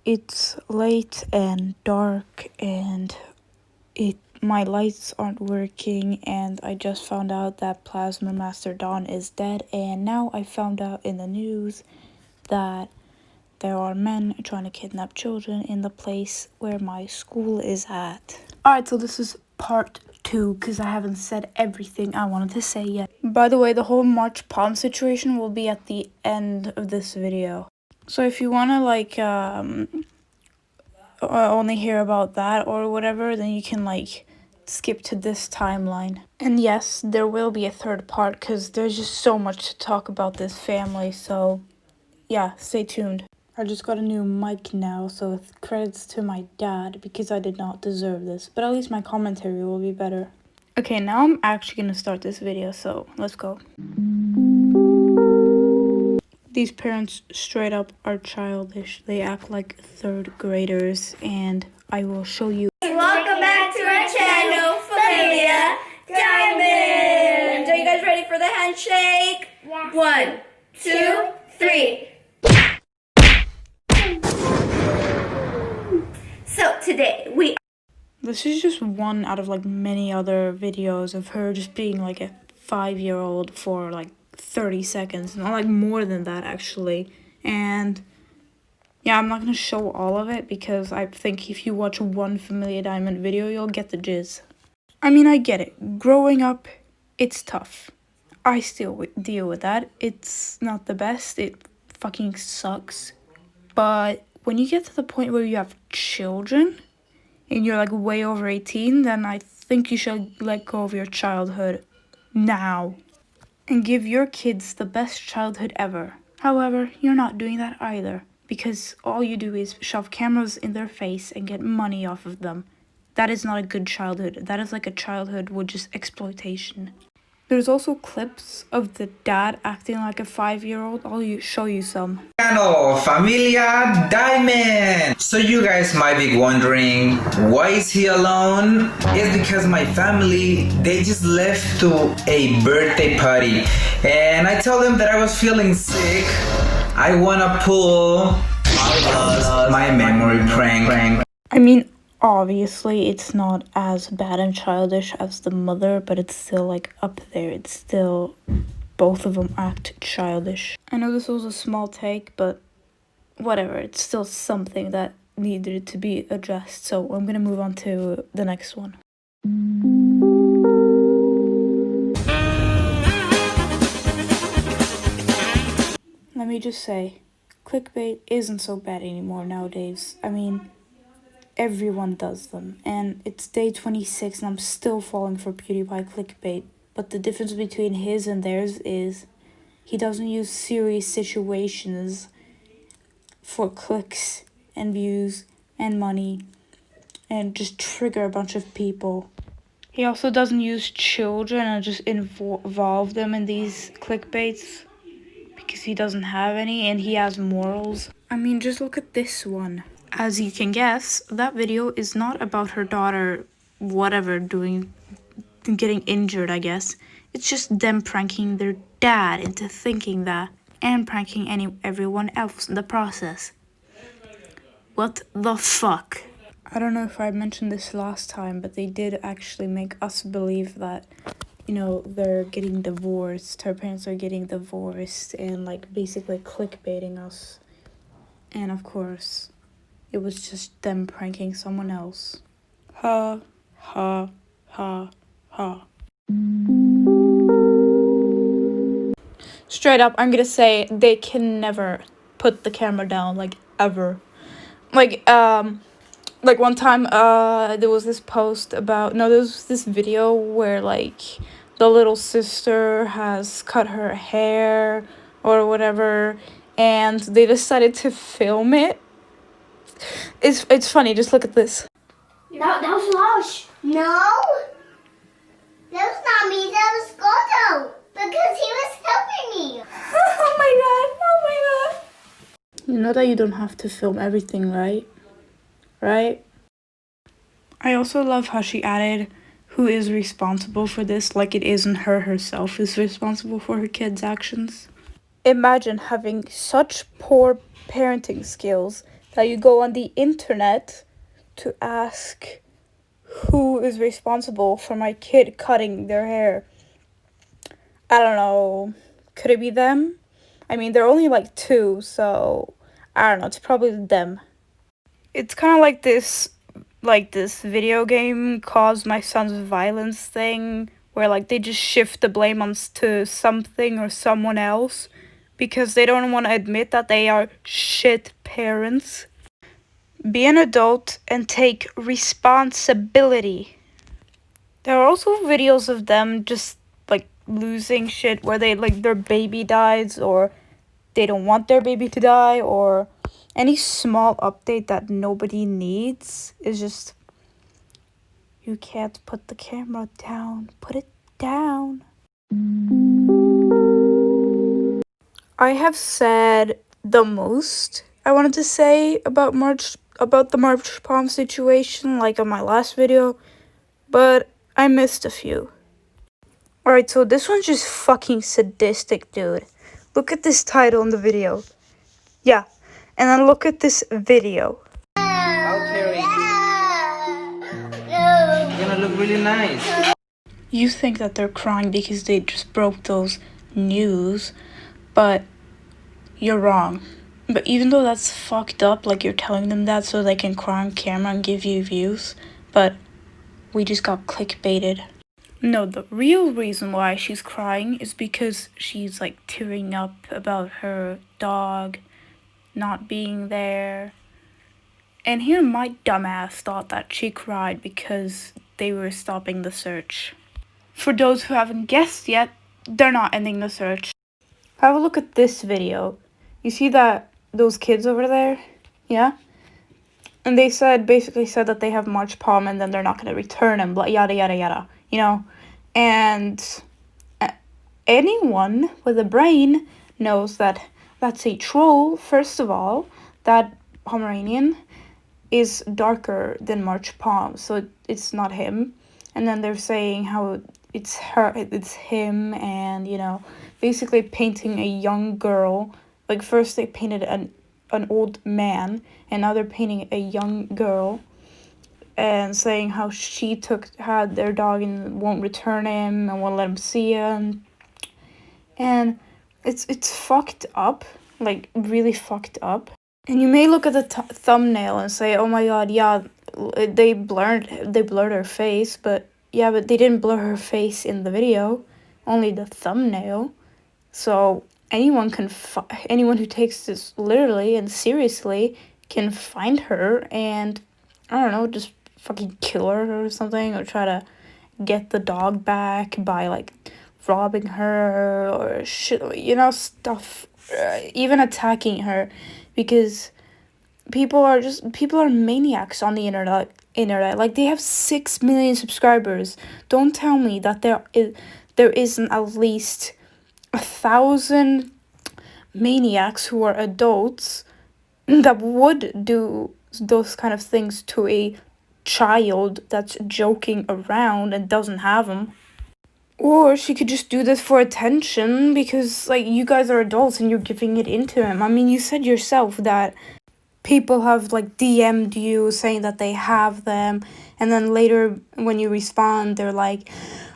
It's late and dark and my lights aren't working, and I just found out that Plasma Master Dawn is dead, and now I found out in the news that there are men trying to kidnap children in the place where my school is at. Alright, so this is part 2 because I haven't said everything I wanted to say yet. By the way, the whole March Palm situation will be at the end of this video. So if you want to only hear about that or whatever, then you can skip to this timeline. And yes, there will be a third part because there's just so much to talk about this family, so yeah, stay tuned. I just got a new mic now, so credits to my dad because I did not deserve this, but at least my commentary will be better. Okay, now I'm actually gonna start this video, so let's go. These parents straight up are childish. They act like third graders, and I will show you. Welcome back to our channel, Familia Diamond. Are you guys ready for the handshake? Yes. 1, 2, 3. So today This is just one out of many other videos of her just being like a 5-year-old for 30 seconds, not more than that actually. And yeah, I'm not gonna show all of it because I think if you watch one Familia Diamond video, you'll get the jizz. I mean, I get it. Growing up, it's tough. I still deal with that. It's not the best. It fucking sucks. But when you get to the point where you have children and you're way over 18, then I think you should let go of your childhood now and give your kids the best childhood ever. However, you're not doing that either because all you do is shove cameras in their face and get money off of them. That is not a good childhood. That is like a childhood with just exploitation. There's also clips of the dad acting like a 5-year-old. I'll show you some. Channel Familia Diamond. So you guys might be wondering, why is he alone? It's because my family, they just left to a birthday party, and I told them that I was feeling sick. I wanna pull my memory prank. I mean, obviously it's not as bad and childish as the mother, but it's still up there. It's still, both of them act childish. I know this was a small take, but whatever, it's still something that needed to be addressed. So I'm gonna move on to the next one. Let me just say, clickbait isn't so bad anymore nowadays. I mean, everyone does them, and it's day 26 and I'm still falling for PewDiePie clickbait. But the difference between his and theirs is he doesn't use serious situations for clicks and views and money and just trigger a bunch of people. He also doesn't use children and just involve them in these clickbaits because he doesn't have any and he has morals. I mean, just look at this one. As you can guess, that video is not about her daughter, getting injured, I guess. It's just them pranking their dad into thinking that, and pranking everyone else in the process. What the fuck? I don't know if I mentioned this last time, but they did actually make us believe that, they're getting divorced, her parents are getting divorced, and basically clickbaiting us. And of course, it was just them pranking someone else. Ha, ha, ha, ha. Straight up, I'm gonna say they can never put the camera down, ever. One time, there was this video where, the little sister has cut her hair or whatever, and they decided to film it. It's funny, just look at this. No, that was Losh. No, that was not me. That was Goto because he was helping me. Oh my god! You know that you don't have to film everything, right? Right? I also love how she added who is responsible for this, like it isn't her herself who's responsible for her kids' actions. Imagine having such poor parenting skills that you go on the internet to ask who is responsible for my kid cutting their hair. I don't know. Could it be them? I mean, they're only like 2, so I don't know. It's probably them. It's kind of like this video game caused my son's violence thing, where like they just shift the blame to something or someone else because they don't want to admit that they are shit parents. Be an adult and take responsibility. There are also videos of them just like losing shit where they like their baby dies, or they don't want their baby to die, or any small update that nobody needs is just, you can't put the camera down. Put it down. I have said the most I wanted to say about the March Palm situation, like on my last video, but I missed a few. Alright, so this one's just fucking sadistic, dude. Look at this title in the video. Yeah, and then look at this video. You're gonna look really nice. You think that they're crying because they just broke those news, but you're wrong. But even though that's fucked up, like you're telling them that so they can cry on camera and give you views, but we just got clickbaited. No, the real reason why she's crying is because she's like tearing up about her dog not being there. And here my dumbass thought that she cried because they were stopping the search. For those who haven't guessed yet, they're not ending the search. Have a look at this video. You see those kids over there? Yeah? And they basically said that they have March Palm and then they're not going to return them, blah, yada, yada, yada, you know? And anyone with a brain knows that that's a troll. First of all, that Pomeranian is darker than March Palm, so it's not him. And then they're saying how it's him, and, you know, basically painting a young girl. Like, first they painted an old man, and now they're painting a young girl, and saying how she had their dog and won't return him and won't let him see him. And it's fucked up, like really fucked up. And you may look at the thumbnail and say, oh my god, yeah, they blurred her face, but yeah, but they didn't blur her face in the video, only the thumbnail. So anyone who takes this literally and seriously can find her and, I don't know, just fucking kill her or something, or try to get the dog back by like robbing her or shit, you know, stuff, even attacking her, because people are maniacs on the internet. Like, they have 6 million subscribers. Don't tell me that there isn't at least 1,000 maniacs who are adults that would do those kind of things to a child that's joking around and doesn't have them. Or she could just do this for attention because, like, you guys are adults and you're giving it into him. I mean, you said yourself that people have, like, DM'd you saying that they have them, and then later when you respond, they're like,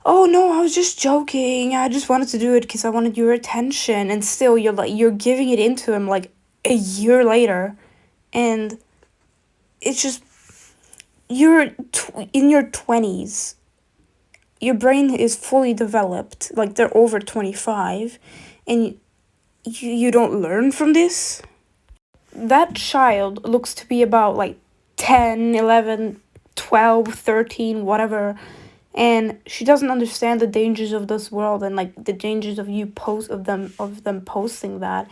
oh no, I was just joking, I just wanted to do it because I wanted your attention, and still you're giving it into him like a year later, and it's just, you're in your 20s, your brain is fully developed, like they're over 25, and you don't learn from this. That child looks to be about like 10, 11, 12, 13, whatever, and she doesn't understand the dangers of this world and like the dangers of them posting that.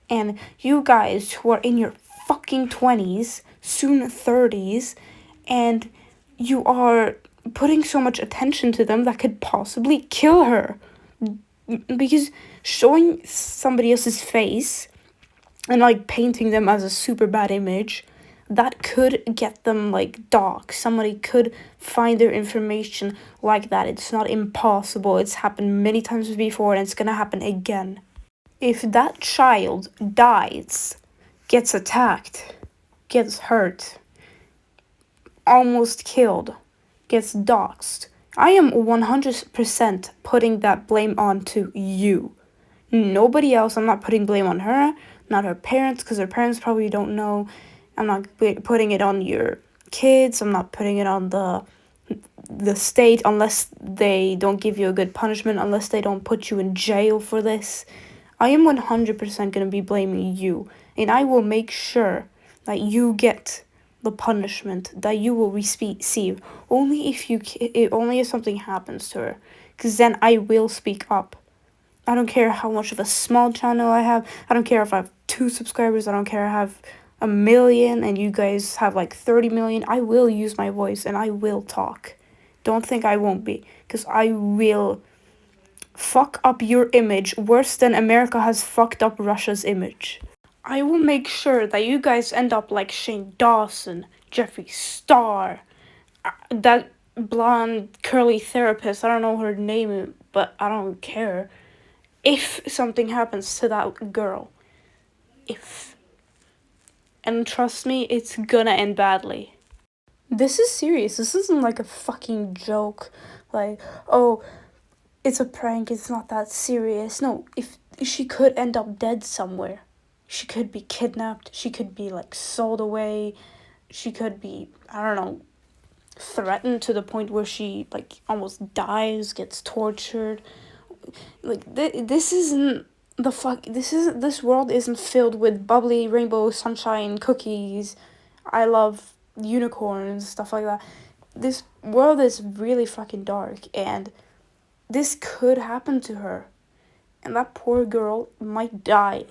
And you guys who are in your fucking 20s, soon 30s, and you are putting so much attention to them that could possibly kill her, because showing somebody else's face and like painting them as a super bad image, that could get them like doxxed. Somebody could find their information like that. It's not impossible. It's happened many times before, and it's gonna happen again. If that child dies, gets attacked, gets hurt, almost killed, gets doxxed, I am 100% putting that blame on to you. Nobody else. I'm not putting blame on her, not her parents, because her parents probably don't know. I'm not putting it on your kids. I'm not putting it on the state unless they don't give you a good punishment, unless they don't put you in jail for this. I am 100% going to be blaming you, and I will make sure that you get the punishment that you will receive only if something happens to her, because then I will speak up. I don't care how much of a small channel I have. I don't care if I have 2 subscribers. I don't care if I have 1 million and you guys have like 30 million. I will use my voice and I will talk. Don't think I won't be, because I will fuck up your image worse than America has fucked up Russia's image. I will make sure that you guys end up like Shane Dawson, Jeffree Star, that blonde curly therapist. I don't know her name, but I don't care. If something happens to that girl, and trust me, it's gonna end badly. This is serious. This isn't like a fucking joke. Like, oh, it's a prank. It's not that serious. No, if she could end up dead somewhere. She could be kidnapped. She could be like sold away. She could be, I don't know, threatened to the point where she like almost dies, gets tortured. Like this isn't the fuck. This world isn't filled with bubbly rainbow sunshine cookies. I love unicorns, stuff like that. This world is really fucking dark, and this could happen to her, and that poor girl might die.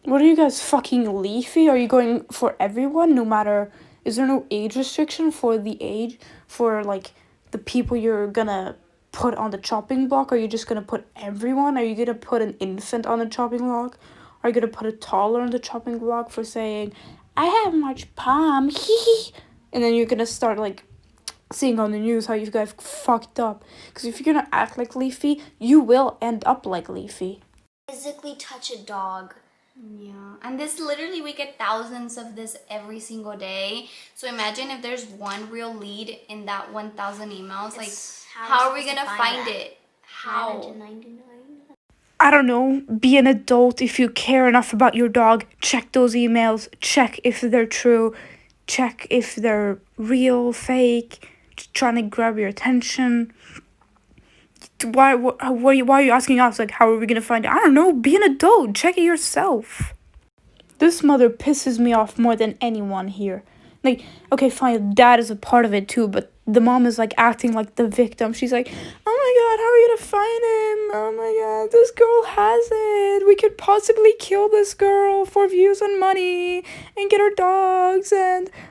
What are you guys, fucking leafy? Are you going for everyone, no matter... Is there no age restriction for the age, for, like, the people you're gonna put on the chopping block? Are you just gonna put everyone? Are you gonna put an infant on the chopping block? Are you gonna put a toddler on the chopping block for saying, I have much palm, hee. And then you're gonna start, like, seeing on the news how you guys fucked up. Because if you're gonna act like Leafy, you will end up like Leafy. Physically touch a dog. Yeah, and this literally, we get thousands of this every single day. So imagine if there's one real lead in that 1,000 emails. Like, how are we gonna find it? How? I don't know. Be an adult if you care enough about your dog. Check those emails. Check if they're true. Check if they're real, fake. Just trying to grab your attention. Why are you asking us? Like, how are we gonna find it? I don't know. Be an adult. Check it yourself. This mother pisses me off more than anyone here. Like, okay, fine, dad is a part of it too, but the mom is like acting like the victim. She's like, oh my god, how are we gonna find him? Oh my god, this girl has it. We could possibly kill this girl for views and money and get her dogs,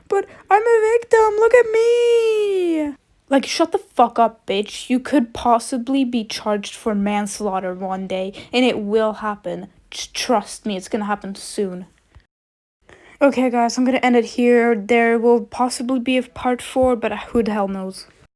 but I'm a victim. Look at me. Like, shut the fuck up, bitch. You could possibly be charged for manslaughter one day, and it will happen. Just trust me, it's gonna happen soon. Okay, guys, I'm gonna end it here. There will possibly be a part 4, but who the hell knows?